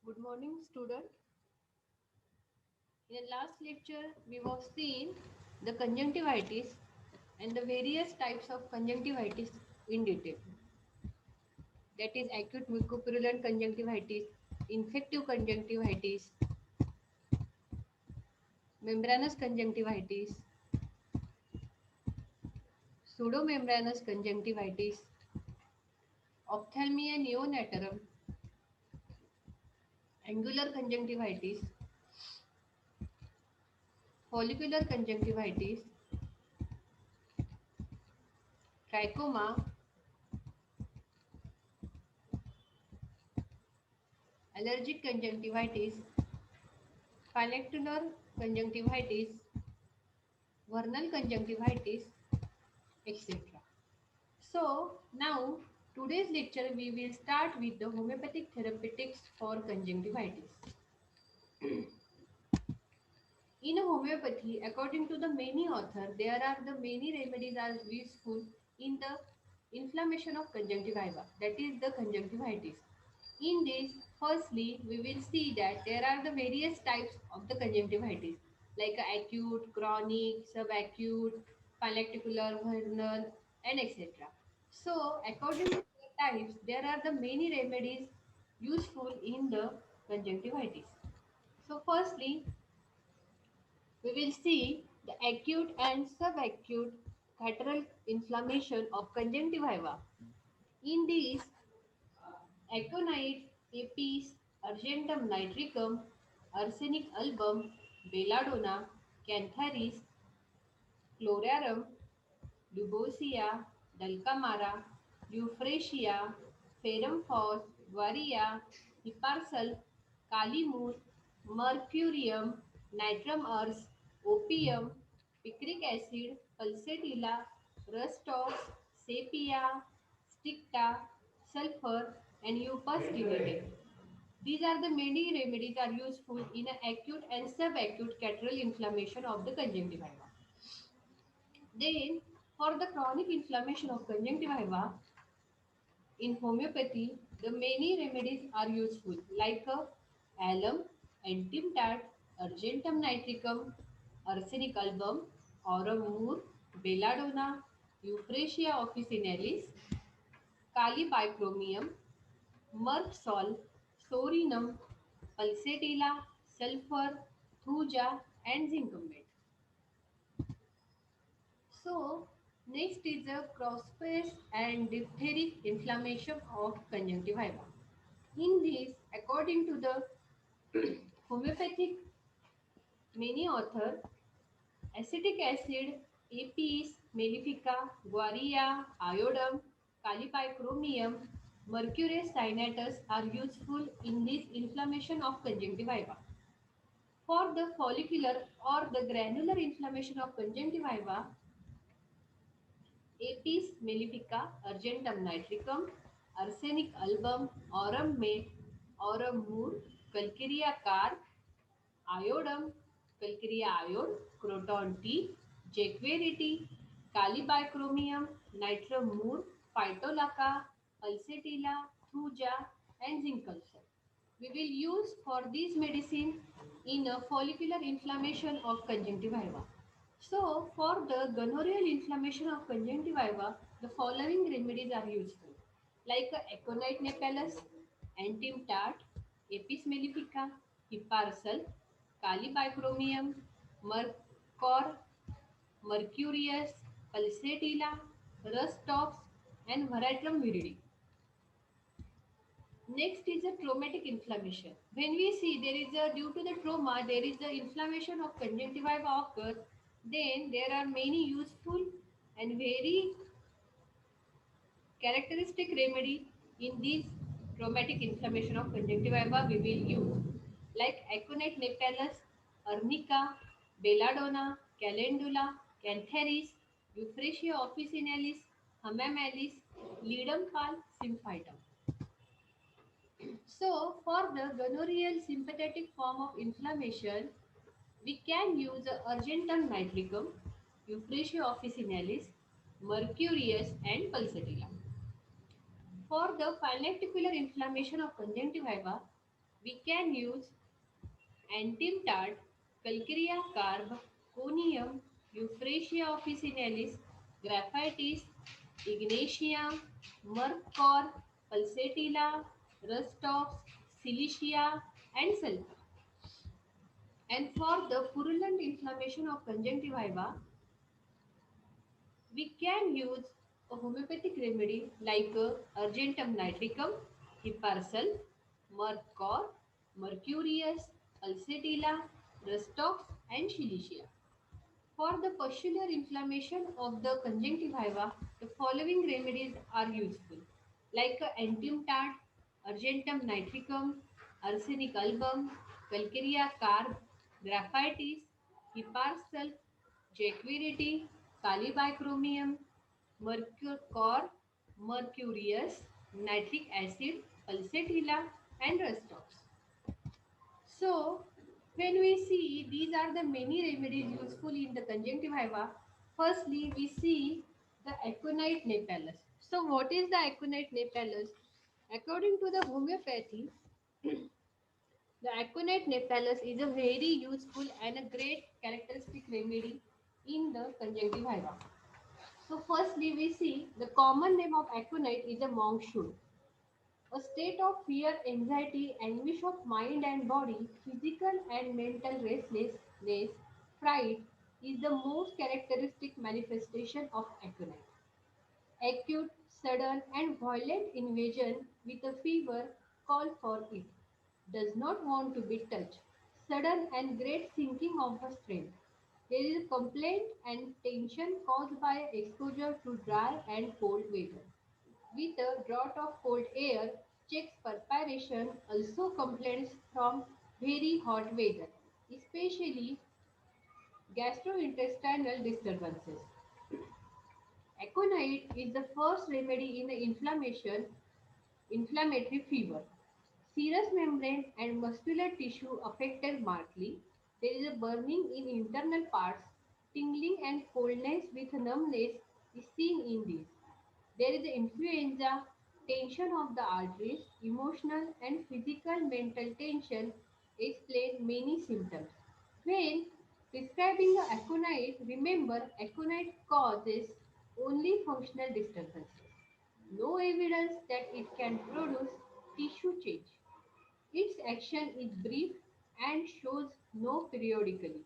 Good morning, student. In the last lecture, we have seen the conjunctivitis and the various types of conjunctivitis in detail. That is acute mucopurulent conjunctivitis, infective conjunctivitis, membranous conjunctivitis, pseudomembranous conjunctivitis, ophthalmia neonatorum, angular conjunctivitis, follicular conjunctivitis, trichoma, allergic conjunctivitis, phylacterar conjunctivitis, vernal conjunctivitis, etc. So now today's lecture we will start with the homeopathic therapeutics for conjunctivitis. In homeopathy, according to the many author, there are the many remedies are useful in the inflammation of conjunctiva, that is the conjunctivitis. In this, firstly, we will see that there are the various types of the conjunctivitis like acute, chronic, subacute, palaticular, vernal, and etc. So, according to the types, there are the many remedies useful in the conjunctivitis. So, firstly, we will see the acute and subacute lateral inflammation of conjunctiva. In these, aconite, apis, argentum nitricum, arsenic album, belladonna, cantharis, chlorarium, duboisia, dulcamara, euphrasia, ferrum phos, varia, hiparsal, calimur, mercurium, nitrum ars, opium, picric acid, pulsatilla, rustox, sepia, sticta, sulfur, and upas stimulated. These are the many remedies are useful in acute and subacute catarrhal inflammation of the conjunctiva. Then, for the chronic inflammation of conjunctiva, in homeopathy, the many remedies are useful, like alum, entimtat, argentum nitricum, arsenic album, aurum mur, belladonna, euphrasia officinalis, calibicromium, mercsol, sorinum, pulsatilla, sulfur, thuja, and zincumbate. So, next is the crossface and diphtheric inflammation of conjunctiva. In this, according to the homeopathic many author, acetic acid, Apis mellifica, Guaria, iodum, calipicromium, mercurius cyanatus are useful in this inflammation of conjunctiva. For the follicular or the granular inflammation of conjunctiva, Apis mellifica, argentum nitricum, arsenic album, aurum mate, aurum mur, calcarea carp, iodum, calcarea iode, croton tea, jaquerie tea, calibicromium, nitrum mur, phytolacca, pulsatilla, thuja, and zinc sulfur. We will use for this medicine in a follicular inflammation of conjunctiva. So, for the gonorrheal inflammation of conjunctiva, the following remedies are useful, like aconite napellus, antim tart, apis mellifica, hiparsal, calibicromium, mercor, mercurius, pulsatilla, rustox, and veratrum viridi. Next is a traumatic inflammation. When we see there is a due to the trauma, there is the inflammation of conjunctiva occurs, then there are many useful and very characteristic remedy in this traumatic inflammation of conjunctiva we will use like aconite napellus, arnica, belladonna, calendula, cantharis, euphrasia officinalis, hamamelis, ledum pal symphytum. So, for the gonorrheal sympathetic form of inflammation, we can use argentum nitricum, euphrasia officinalis, mercurius, and pulsatilla. For the panleticular inflammation of conjunctiva, We can use Antimtard, Calcarea carb, Conium, Euphrasia officinalis, Graphitis, Ignatia, Mercor, Pulsatilla, Rustox, Silicia, and Sulfur. And for the purulent inflammation of conjunctiva, we can use a homeopathic remedy like Argentum nitricum, Hiparsal, Mercor, Mercurius, Pulsatilla, Rustox, and Shilicia. For the pustular inflammation of the conjunctiva, the following remedies are useful, like antium tart, argentum nitricum, arsenic album, calcarea carb, graphitis, hiparsal, jaquirity, calibicromium, mercurocor, mercurius, nitric acid, pulsatilla, and rustox. So, when we see these are the many remedies useful in the conjunctiva, firstly we see the aconite nepalus. So, what is the aconite nepalus? According to the homeopathy, the aconite nepalus is a very useful and a great characteristic remedy in the conjunctiva. So, firstly we see the common name of aconite is a monk shoot. A state of fear, anxiety, anguish of mind and body, physical and mental restlessness, fright is the most characteristic manifestation of aconite. Acute, sudden, and violent invasion with a fever call for it. Does not want to be touched. Sudden and great sinking of the strength. There is a complaint and tension caused by exposure to dry and cold weather. With a draught of cold air, checks perspiration, also complaints from very hot weather, especially gastrointestinal disturbances. Aconite is the first remedy in the inflammatory fever. Serous membrane and muscular tissue affected markedly. There is a burning in internal parts, tingling and coldness with numbness is seen in these. There is influenza, tension of the arteries, emotional and physical mental tension explain many symptoms. When prescribing the aconite, remember aconite causes only functional disturbances. No evidence that it can produce tissue change. Its action is brief and shows no periodically.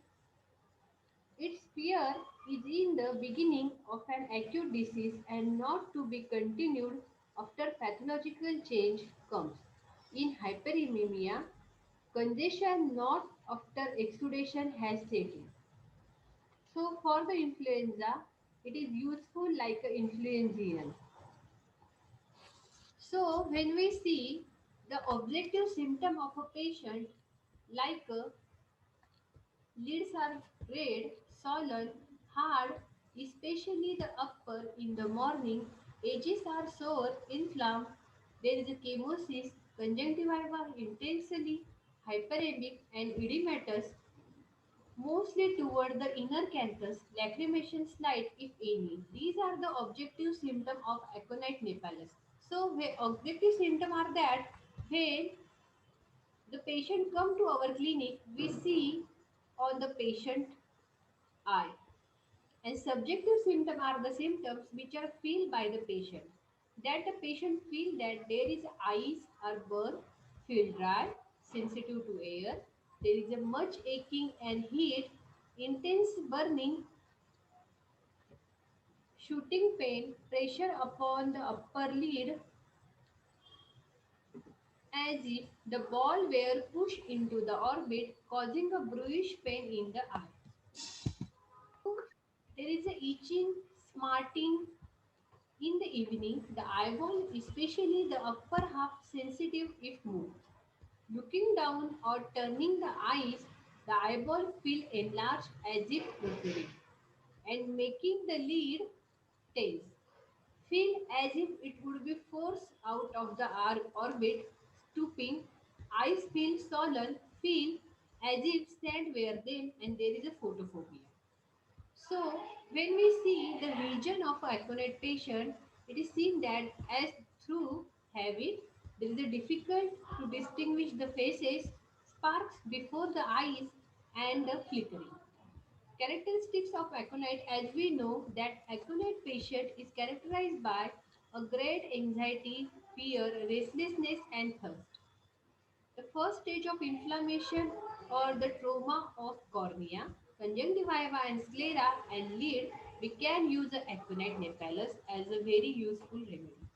Its fear is in the beginning of an acute disease and not to be continued after pathological change comes. In hypeремia, congestion not after exudation has set in. So for the influenza, it is useful like an influenzaean. So when we see the objective symptom of a patient like lids are red, swollen, hard, especially the upper in the morning. Edges are sore, inflamed. There is a chemosis, conjunctiva intensely hyperemic and edematous, mostly toward the inner canthus, lacrimation slight if any. These are the objective symptoms of aconite nepalus. So, objective symptoms are that when the patient come to our clinic, we see on the patient eye. And subjective symptoms are the symptoms which are felt by the patient. That the patient feel that there is eyes are burnt, feel dry, sensitive to air. There is a much aching and heat, intense burning, shooting pain, pressure upon the upper lid as if the ball were pushed into the orbit, causing a bluish pain in the eye. There is a itching, smarting, in the evening, the eyeball, especially the upper half, sensitive if moved. Looking down or turning the eyes, the eyeball feel enlarged as if protruding, and making the lid tense. Feel as if it would be forced out of the orbit, stooping. Eyes feel swollen, feel as if sand were them, and there is a photophobia. So, when we see the region of a aconite patient, it is seen that as through habit, There is a difficult to distinguish the faces, sparks before the eyes, and the flickering. Characteristics of aconite, as we know that aconite patient is characterized by a great anxiety, fear, restlessness, and thirst. The first stage of inflammation or the trauma of cornea, conjunctiva and sclera and lid, we can use the aconite napellus as a very useful remedy.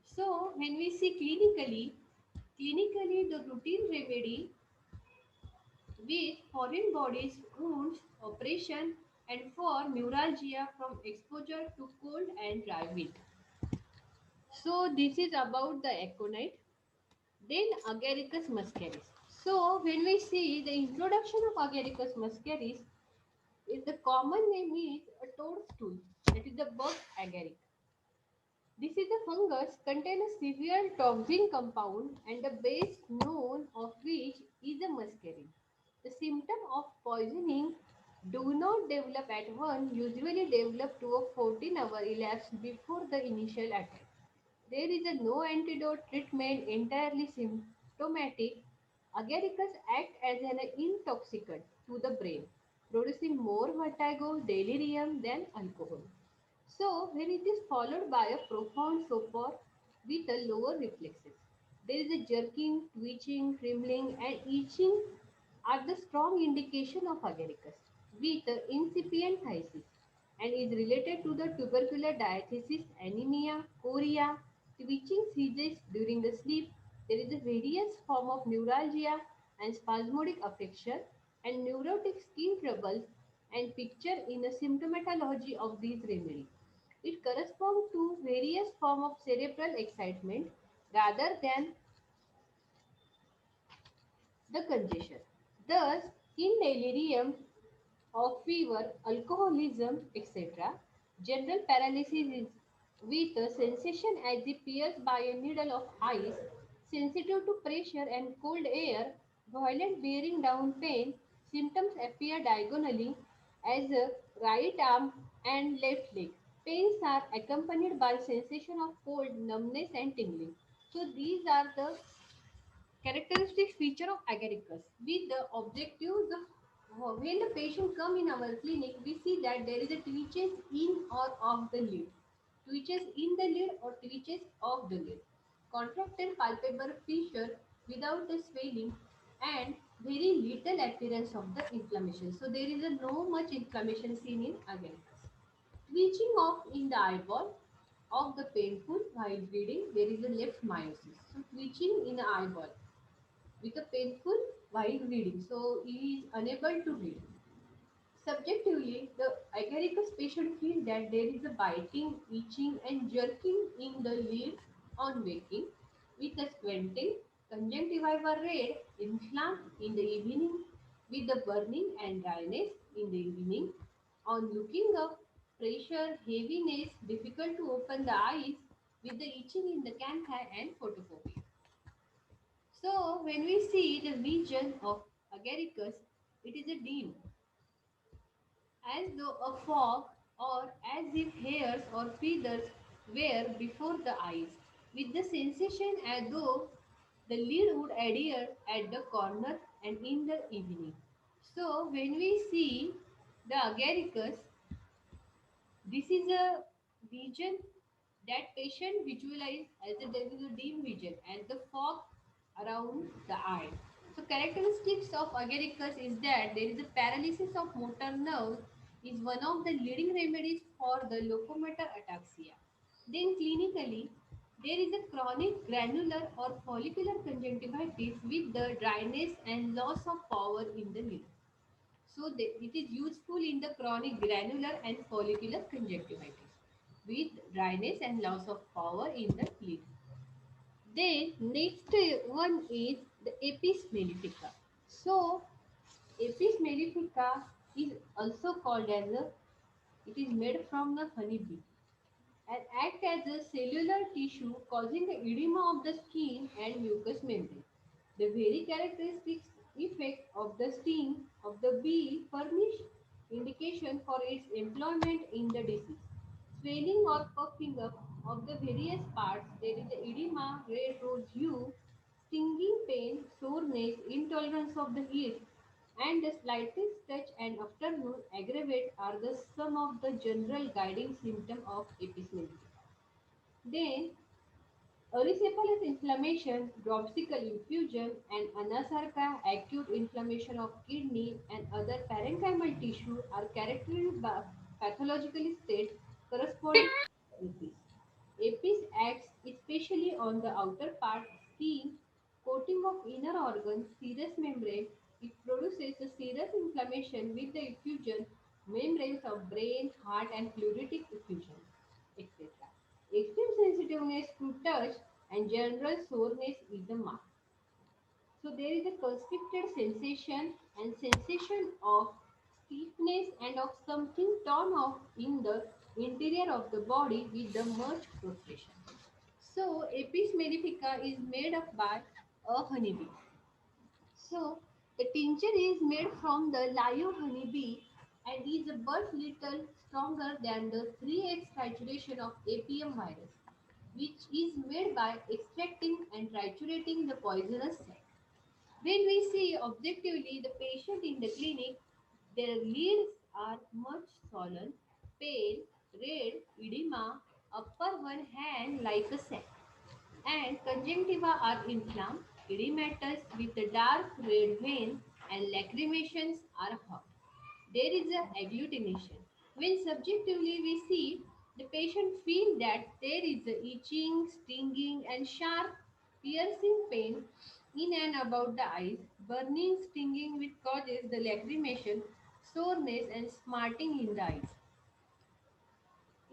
So when we see clinically the routine remedy with foreign bodies, wounds, operation, and for neuralgia from exposure to cold and dry wind. So this is about the aconite. Then Agaricus muscaris. So when we see the introduction of Agaricus muscaris, is the common name is a toadstool. That is the bug agaric. This is a fungus contain a severe toxin compound and the base known of which is a muscarin. The symptom of poisoning do not develop at once, usually develop to a 14-hour elapse before the initial attack. There is a no antidote treatment entirely symptomatic. Agaricus act as an intoxicant to the brain, producing more vertigo, delirium than alcohol. So, when it is followed by a profound sopor with a lower reflexes, there is a jerking, twitching, trembling, and itching are the strong indication of agaricus with incipient phthisis and is related to the tubercular diathesis, anemia, chorea, twitching seizures during the sleep. There is a various form of neuralgia and spasmodic affection and neurotic skin troubles and picture in the symptomatology of these remedy. It corresponds to various form of cerebral excitement rather than the congestion. Thus, in delirium of fever, alcoholism, etc., general paralysis is with a sensation as if pierced by a needle of ice, sensitive to pressure and cold air, violent bearing down pain, symptoms appear diagonally as a right arm and left leg. Pains are accompanied by sensation of cold, numbness and tingling. So these are the characteristic feature of agaricus with the objective when the patient come in our clinic we see that there is a twitches in or off the lid, twitches in the lid or twitches off the lid, contracted palpable fissure without the swelling and very little appearance of the inflammation. So there is a no much inflammation seen in agaricus. Twitching off in the eyeball of the painful while reading, there is a left myosis. So twitching in the eyeball with a painful while reading. So he is unable to read. Subjectively, the agaricus patient feels that there is a biting, itching, and jerking in the lid on waking, with a squinting, conjunctiva red, inflamed in the evening, with the burning and dryness in the evening. On looking up, pressure, heaviness, difficult to open the eyes, with the itching in the cantha and photophobia. So when we see the vision of agaricus, it is a dim, as though a fog or as if hairs or feathers were before the eyes, with the sensation as though the lid would adhere at the corner and in the evening. So when we see the agaricus, this is a vision that patient visualize as a there is a dim vision and the fog around the eye. So characteristics of agaricus is that there is a paralysis of motor nerves is one of the leading remedies for the locomotor ataxia. Then clinically, there is a chronic granular or follicular conjunctivitis with the dryness and loss of power in the lid. So it is useful in the chronic granular and follicular conjunctivitis with dryness and loss of power in the lid. Then next one is the Apis mellifica. So Apis mellifica is also called as a it is made from the honeybee and act as a cellular tissue causing the edema of the skin and mucous membrane. The very characteristic effect of the sting of the bee furnish indication for its employment in the disease. swelling or puffing up of the various parts. There is edema, red rose hue, stinging pain, soreness, intolerance of the heat, and the slightest touch and afternoon aggravate are the some of the general guiding symptoms of epismeria. Then erysipelas inflammation, dropsical infusion, and anasarca acute inflammation of kidney and other parenchymal tissue are characterized by pathological state corresponding to APIS. APIS acts especially on the outer part, skin, coating of inner organs, serous membrane. It produces a serous inflammation with the effusion membranes of brain, heart, and pleuritic effusion, etc. Extreme sensitiveness to touch and general soreness is the mark. So there is a constricted sensation and sensation of stiffness and of something torn off in the interior of the body with the much prostration. So Apis mellifica is made up by a honeybee. So the tincture is made from the live honeybee and is but little stronger than the 3x trituration of APM virus, which is made by extracting and triturating the poisonous sac. When we see objectively the patient in the clinic, their lids are much swollen, pale, red, edema, upper one hand like a sac, and conjunctiva are inflamed, edematous with a dark red vein, and lacrimations are hot. There is a agglutination. When subjectively we see, the patient feel that there is a itching, stinging, and sharp, piercing pain in and about the eyes, burning, stinging, which causes the lacrimation, soreness, and smarting in the eyes,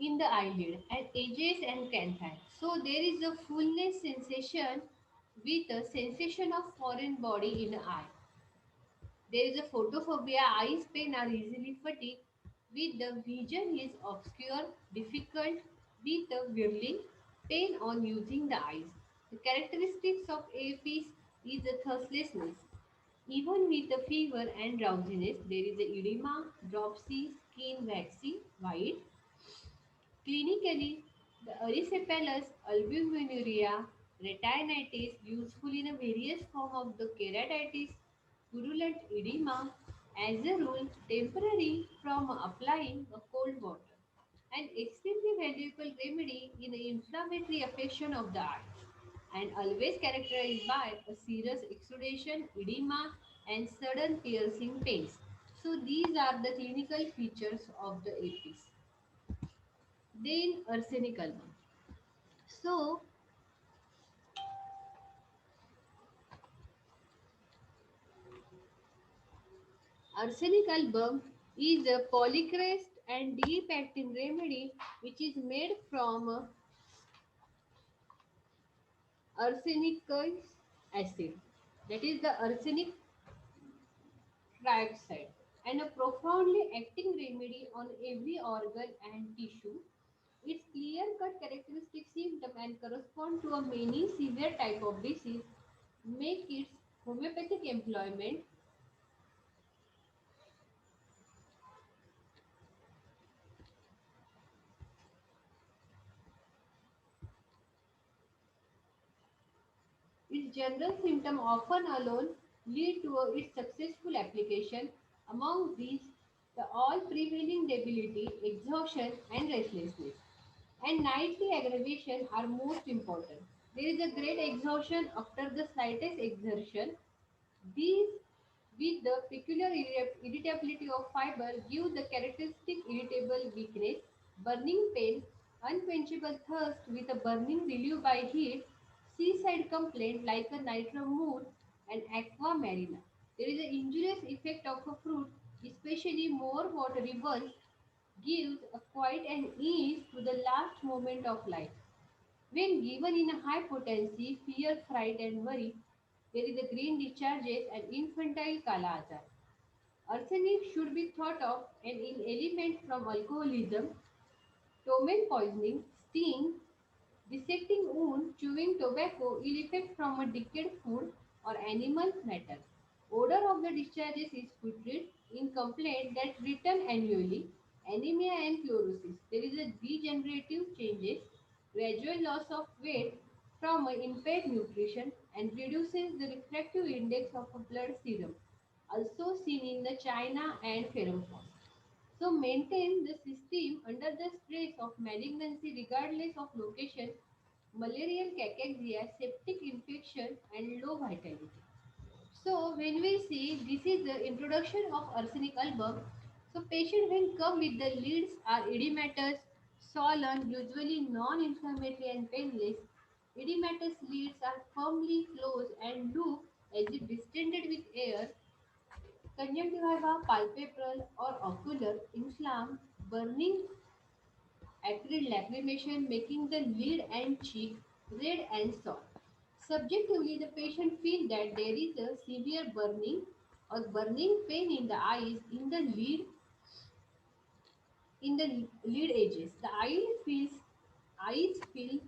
in the eyelid, and edges and canthi. So there is a fullness sensation with a sensation of foreign body in the eye. There is a photophobia, eyes pain are easily fatigued, with the vision is obscure, difficult, with the whirling, pain on using the eyes. The characteristics of AFIS is the thirstlessness. Even with the fever and drowsiness, there is a edema, dropsy, skin waxy, white. Clinically, the erysipelas albuminuria retinitis useful in a various form of the keratitis, purulent edema, as a rule temporary from applying a cold water, an extremely valuable remedy in the inflammatory affection of the eye, and always characterized by a serious exudation, edema, and sudden piercing pains. So these are the clinical features of the APIS. Then arsenic album. So arsenic album is a polycrest and deep acting remedy which is made from arsenicous acid, that is the arsenic trioxide, and a profoundly acting remedy on every organ and tissue. Its clear-cut characteristic symptom and correspond to a many severe type of disease make its homeopathic employment. Its general symptoms often alone lead to its successful application. Among these, the all prevailing debility, exhaustion, and restlessness, and nightly aggravation are most important. There is a great exhaustion after the slightest exertion. These, with the peculiar irritability of fiber, give the characteristic irritable weakness, burning pain, unquenchable thirst with a burning relief by heat, seaside complaint like a nitro moon, and aqua marina. There is an injurious effect of a fruit, especially more watery ones, gives a quiet and ease to the last moment of life. When given in a high potency, fear, fright, and worry, there is a green discharges and infantile kala azar. Arsenic should be thought of an element from alcoholism, ptomaine poisoning, sting, dissecting wound, chewing tobacco, ill effect from a decayed food or animal matter. Odor of the discharges is putrid in complaint that return annually. anemia and fluorosis. There is a degenerative changes, gradual loss of weight from a impaired nutrition and reduces the refractive index of a blood serum, also seen in the China and Ferrum. So maintain the system under the stress of malignancy regardless of location, malarial cachexia, septic infection and low vitality. So when we see this is the introduction of arsenic album. So patient when come with the leads are edematous, swollen, usually non-inflammatory and painless. Edematous leads are firmly closed and look as if distended with air. Conjunctiva palpebral or ocular, inflamed, burning, acrid lacrimation making the lid and cheek red and sore. Subjectively, the patient feels that there is a severe burning or burning pain in the eyes in the lid edges. The eyes feel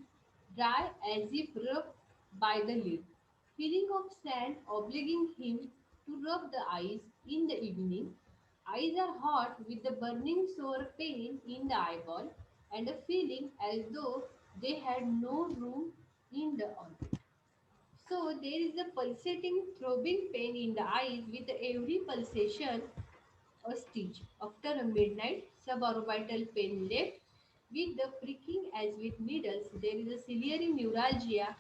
dry as if rubbed by the lid. Feeling of sand obliging him to rub the eyes in the evening. Eyes are hot with the burning sore pain in the eyeball and a feeling as though they had no room in the orbit. So there is a pulsating, throbbing pain in the eyes with every pulsation a stitch. After a midnight suborbital pain left with the pricking as with needles, there is a ciliary neuralgia,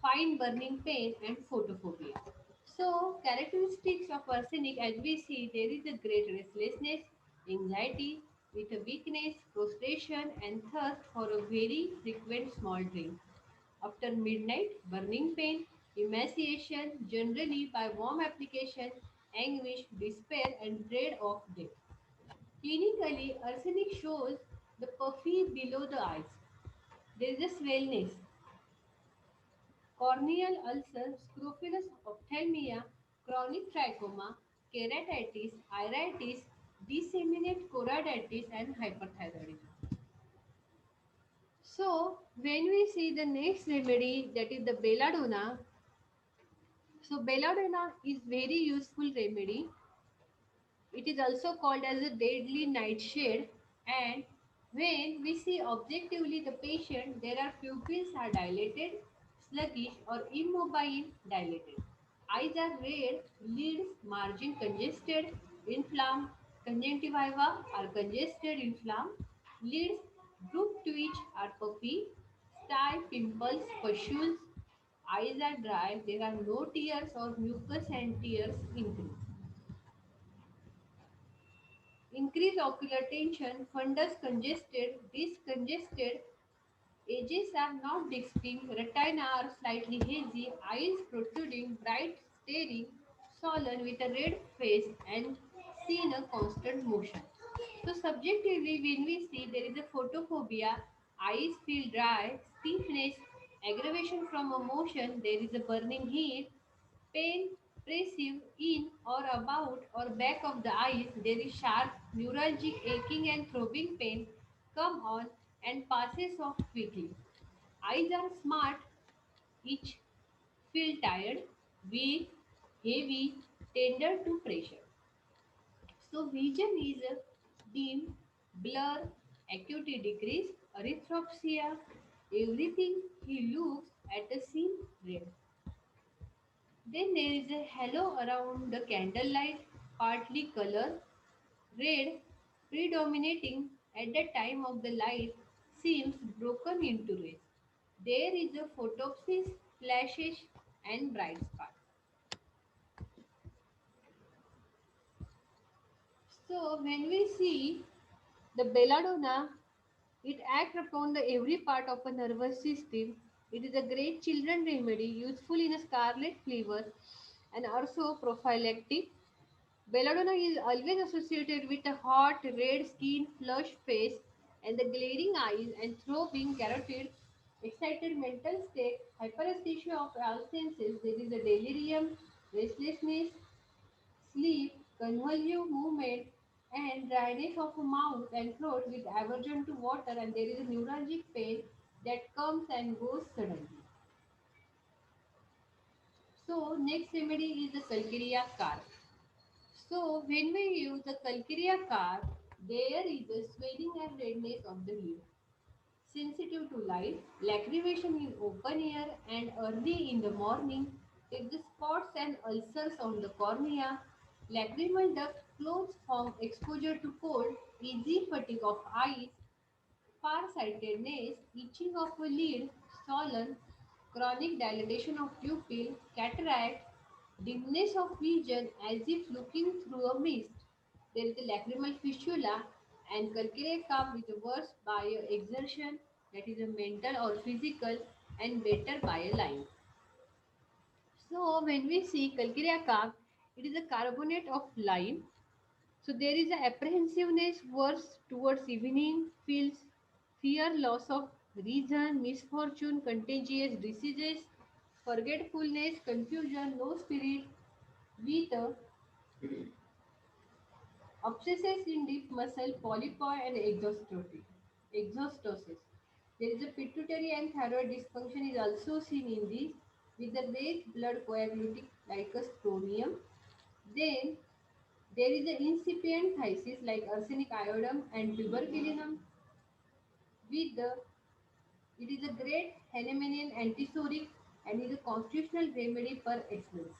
fine burning pain, and photophobia. So, characteristics of arsenic as we see, there is a great restlessness, anxiety, with a weakness, prostration, and thirst for a very frequent small drink. After midnight, burning pain, emaciation, generally by warm application, anguish, despair, and dread of death. Clinically, arsenic shows the puffy below the eyes. There is a swellness, corneal ulcer, scrofulous ophthalmia, chronic trachoma, keratitis, iritis, disseminate choroiditis, and hyperthyroidism. So, when we see the next remedy, that is the belladonna. So, belladonna is very useful remedy. It is also called as a deadly nightshade. And when we see objectively the patient, there are pupils are dilated, sluggish or immobile dilated. Eyes are red, lids, margin congested, inflamed, conjunctiva are congested, inflamed, lids, droop twitch are puffy, sty, pimples, pustules, eyes are dry, there are no tears or mucus and tears increase. Increased ocular tension, fundus congested, discongested, edges are not distinct, retina are slightly hazy, eyes protruding, bright, staring, swollen with a red face and seen a constant motion. So subjectively, when we see there is a photophobia, eyes feel dry, stiffness, aggravation from a motion, there is a burning heat, pain pressive in or about or back of the eyes, there is sharp neuralgic aching and throbbing pain come on and passes off quickly. Eyes are smart, each feel tired, weak, heavy, tender to pressure. So vision is dim, blur, acuity decrease, erythropsia, everything he looks at a scene red. Then there is a halo around the candlelight, partly color, red, predominating at the time of the light, seems broken into rays. There is a photopsis, flashes, and bright spark. So when we see the belladonna, it acts upon the every part of a nervous system. It is a great children remedy, useful in a scarlet fever and also prophylactic. Belladonna is always associated with a hot, red skin, flushed face, and the glaring eyes and throbbing carotid, excited mental state, hyperesthesia of all senses. There is a delirium, restlessness, sleep, convulsive movement, and dryness of mouth and throat with aversion to water, and there is a neuralgic pain that comes and goes suddenly. So, next remedy is the Calcarea car. So when we use the Calcarea carb, There is a swelling and redness of the lid. Sensitive to light, lacrimation in open air and early in the morning, if the spots and ulcers on the cornea, lacrimal duct closed from exposure to cold, easy fatigue of eyes, farsightedness, itching of a lid, swollen, chronic dilatation of pupil, cataract, dimness of vision as if looking through a mist. There is a lacrimal fistula and calcareous calm is worse by a exertion, that is a mental or physical, and better by a line. So when we see calcarea calm, it is a carbonate of lime. So there is a apprehensiveness worse towards evening, feels fear, loss of reason, misfortune, contagious diseases, forgetfulness, confusion, low spirit, with abscesses in deep muscle, polypi and exostosis. There is a pituitary and thyroid dysfunction is also seen in this with the raised blood coagulating like a stonium. Then there is an incipient phthisis like arsenic iodum and tuberculinum with the it is a great Hahnemannian antisoric and is a constitutional remedy per excellence.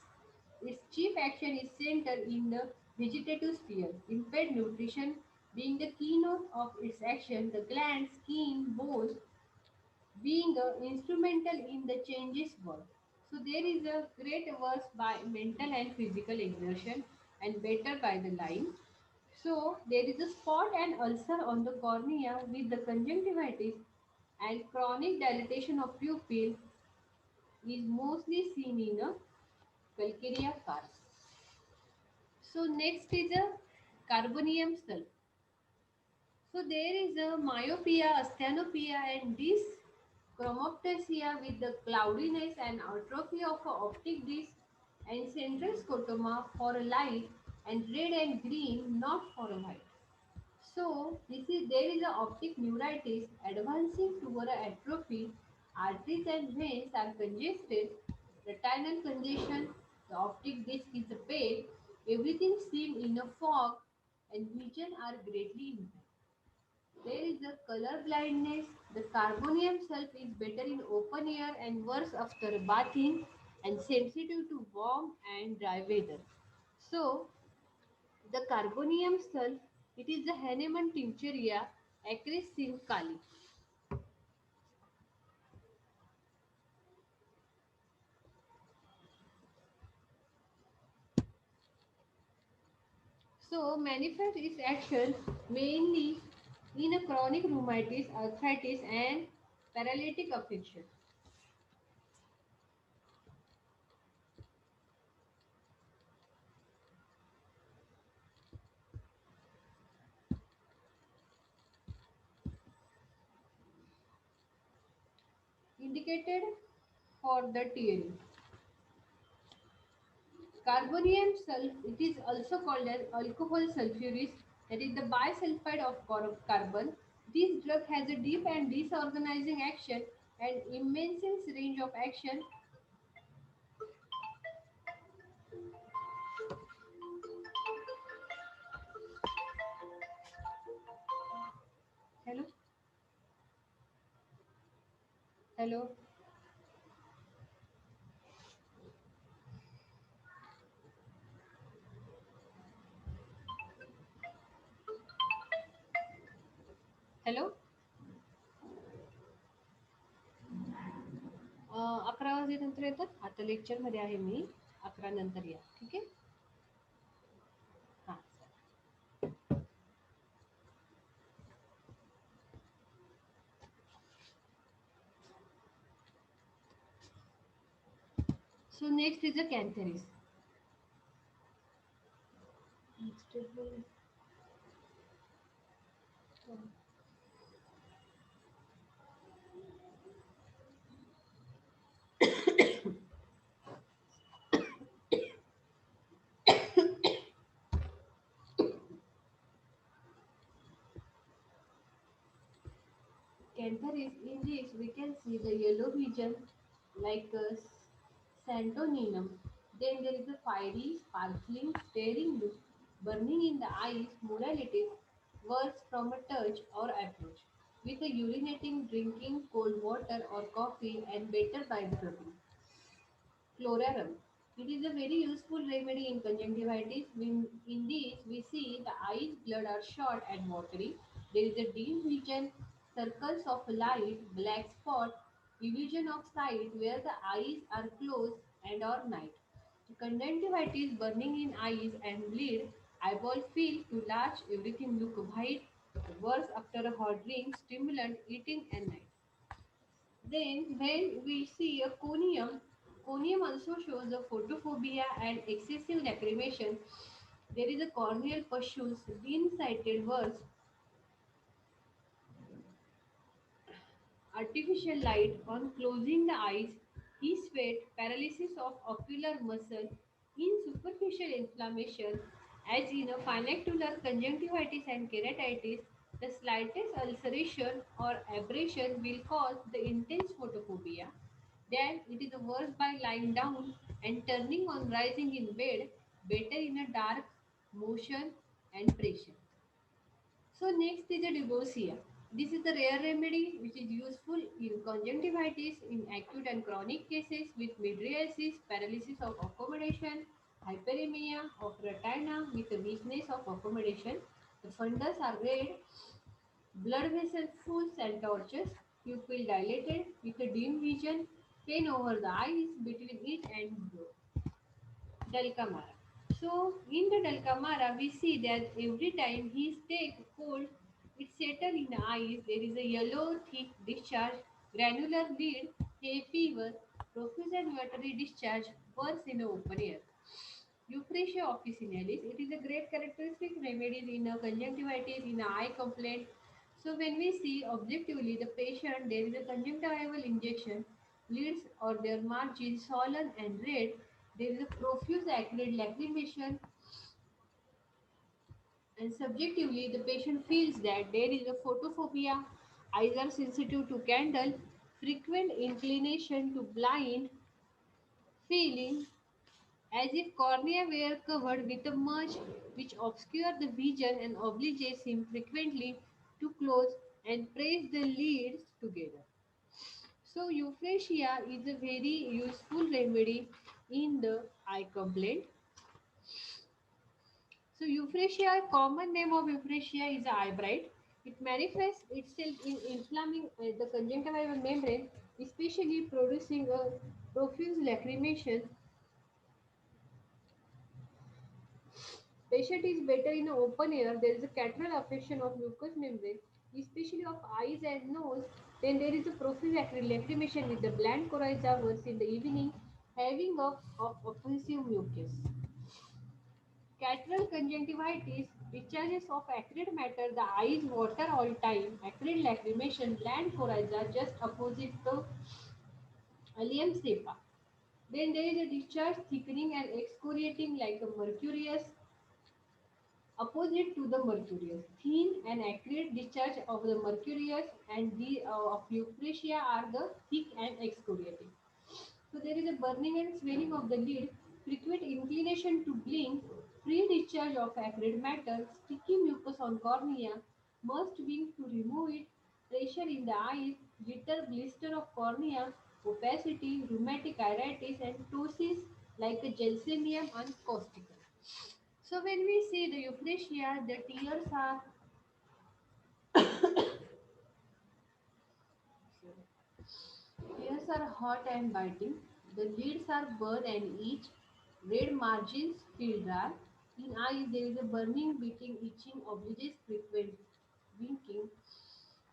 Its chief action is centered in the vegetative sphere, impaired nutrition being the keynote of its action, the gland, skin, bones being instrumental in the changes work. So there is a great worse by mental and physical exertion and better by the line. So there is a spot and ulcer on the cornea with the conjunctivitis and chronic dilatation of pupil is mostly seen in a calcarea cars. So next is a carbonium sulfate. So there is a myopia, asthenopia and dyschromoptesia with the cloudiness and atrophy of a optic disc and central scotoma for a light and red and green not for a white. So this is there is a optic neuritis advancing toward a atrophy. Arteries and veins are congested. Retinal congestion. The optic disc is pale. Everything seems in a fog, and vision are greatly impaired. There is a color blindness. The carbonium sulfate is better in open air and worse after bathing and sensitive to warm and dry weather. So the carbonium sulfate, it is the Hahnemann tincturea acris kali. So manifest its action mainly in a chronic rheumatis, arthritis and paralytic affection. Indicated for the tearing. Carbonium sulfate, it is also called as alcohol sulfuris, that is the bisulfide of carbon. This drug has a deep and disorganizing action and immense range of action. Hello, hello, hello. 11 वाजेनंतर येतात आता लेक्चरमध्ये आहे मी 11 नंतर या ठीक आहे हां so next is a cantharis Cantharis in this we can see the yellow vision like santoninum. Then there is a fiery, sparkling, staring look, burning in the eyes, morality, worse from a touch or approach, with a urinating, drinking cold water or coffee, and better by the rubbing. Chlorarium. It is a very useful remedy in conjunctivitis. In this, we see the eyes blood are short and watery. There is a dim vision, circles of light, black spot, illusion of sight where the eyes are closed and or night. Conjunctivitis, burning in eyes and bleed, eyeball feel too large, everything look white, worse after a hot drink, stimulant, eating and night. Then when we see a conium, conium also shows a photophobia and excessive lacrimation. There is a corneal pursues, dim-sighted words, artificial light on closing the eyes, heat sweat, paralysis of ocular muscle, in superficial inflammation, as in a funicular conjunctivitis and keratitis, the slightest ulceration or abrasion will cause the intense photophobia. Then it is worse by lying down and turning on rising in bed, better in a dark motion and pressure. So next is a divorcia. This is the rare remedy which is useful in conjunctivitis in acute and chronic cases with mydriasis, paralysis of accommodation, hyperemia of retina with a weakness of accommodation. The fundus are red, blood vessels full and torches, pupil dilated with a dim vision, pain over the eyes between it and Dalkamara. So in the Dalkamara, we see that every time he takes cold, it settles in the eyes. There is a yellow thick discharge, granular bleed, hay fever, profuse and watery discharge, worse in the open air. Euphrasia officinalis. It is a great characteristic remedy in a conjunctivitis, in a eye complaint. So when we see objectively the patient, there is a conjunctival injection, leads or their margins swollen and red. There is a profuse acrid lacrimation, and subjectively the patient feels that there is a photophobia, eyes are sensitive to candle, frequent inclination to blind, feeling as if cornea were covered with a mud which obscured the vision and obliges him frequently to close and press the lids together. So, euphrasia is a very useful remedy in the eye complaint. So, euphrasia, common name of euphrasia is eye bright. It manifests itself in inflaming the conjunctival membrane, especially producing a profuse lacrimation. Patient is better in open air. There is a cataract affection of mucous membrane, especially of eyes and nose. Then there is a profuse lacrimation with the bland coryza worse in the evening, having of offensive mucus. Cataract conjunctivitis, discharges of acrid matter, the eyes water all time, acrid lacrimation, bland coryza just opposite the allium cepa. Then there is a discharge thickening and excoriating like a mercurius opposite to the mercurius. Thin and acrid discharge of the mercurius and the of euphrasia are the thick and excoriating. So there is a burning and swelling of the lid, frequent inclination to blink, free discharge of acrid matter, sticky mucus on cornea, must wing to remove it, pressure in the eyes, blister of cornea, opacity, rheumatic iritis, and ptosis like a gelsemium and causticum. So when we see the euphrasia, the tears are hot and biting. The lids are burned and itch. Red margins feel dry. In eyes there is a burning, beating, itching, obliges frequent, winking.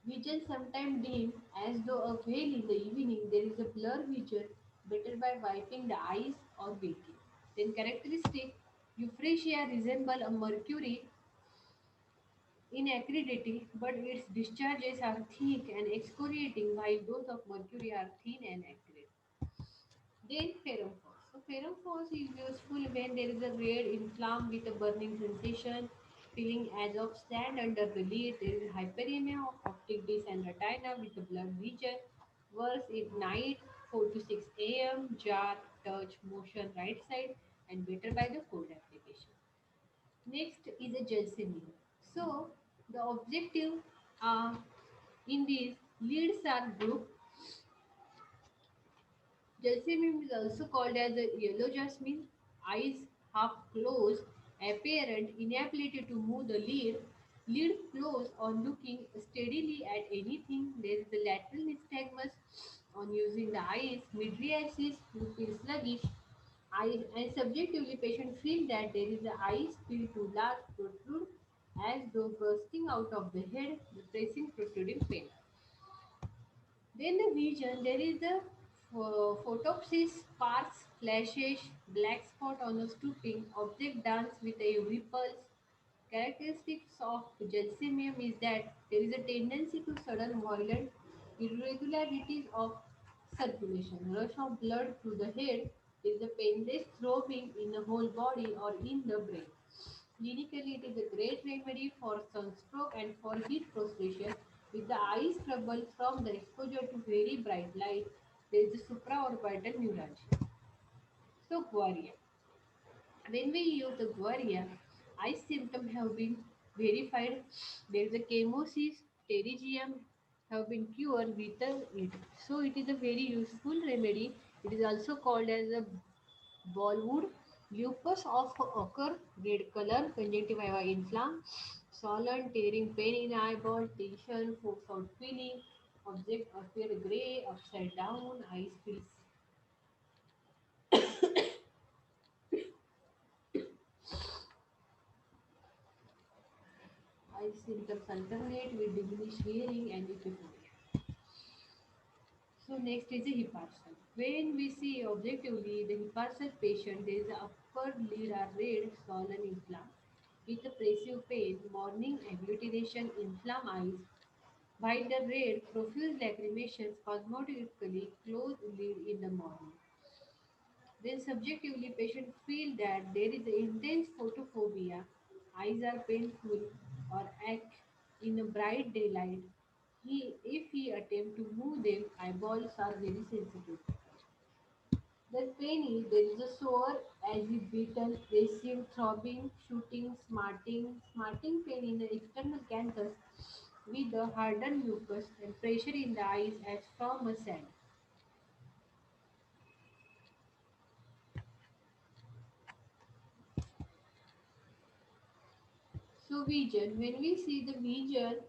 Vision sometimes dim, as though a veil in the evening. There is a blur vision, better by wiping the eyes or baking. Then characteristic, euphrasia resemble a mercury in acridity, but its discharges are thick and excoriating, while those of mercury are thin and acrid. Then ferrum force. So ferrum force is useful when there is a red inflamed with a burning sensation, feeling as of sand under the lid. There is hyperemia of optic disc and retina with a blurred vision. Worse at night, 4 to 6 a.m. Jar, touch, motion, right side, and better by the cold application. Next is a gelsemium. So The objective in these leads are group. Jasmine is also called as a yellow jasmine. Eyes half closed, apparent inability to move the lid. Lid closed on looking steadily at anything. There is the lateral nystagmus on using the eyes. Mydriasis, you feel sluggish. Eyes and subjectively, patient feel that there is the eyes feel too large, protrude as though bursting out of the head, depressing protruding pain. Then the vision, there is the photopsis, sparks, flashes, black spot on the stooping, object dance with every pulse. Characteristics of gelsemium is that there is a tendency to sudden violent irregularities of circulation, rush of blood through the head, there is a painless throbbing in the whole body or in the brain. Clinically, it is a great remedy for sunstroke and for heat prostration. With the eyes troubled from the exposure to very bright light, there is a supraorbital neuralgia. So, guaria. When we use the guaria, eye symptoms have been verified. There is a chemosis, pterygium have been cured with it. So, it is a very useful remedy. It is also called as a Bollywood, lupus of occur, red color, conjunctiva inflamed, swollen, tearing pain in eyeball, tension, force out feeling, object appear gray, upside down, eyes feel eye symptoms alternate with diminished hearing and epiphania. So next is the hyparsal. When we see objectively the hyparsal patient, there is a upper lid are red, swollen, inflamed, with oppressive pain, morning agglutination, inflamed eyes, white the red, profuse lacrimation, spasmodically closed lid in the morning. Then subjectively patient feel that there is intense photophobia, eyes are painful or act in a bright daylight. If he attempt to move them, eyeballs are very sensitive. The pain is there is a sore, as if beaten, pressive, throbbing, shooting, smarting pain in the external canthus with the hardened mucus and pressure in the eyes as from a sand. So vision, when we see the vision,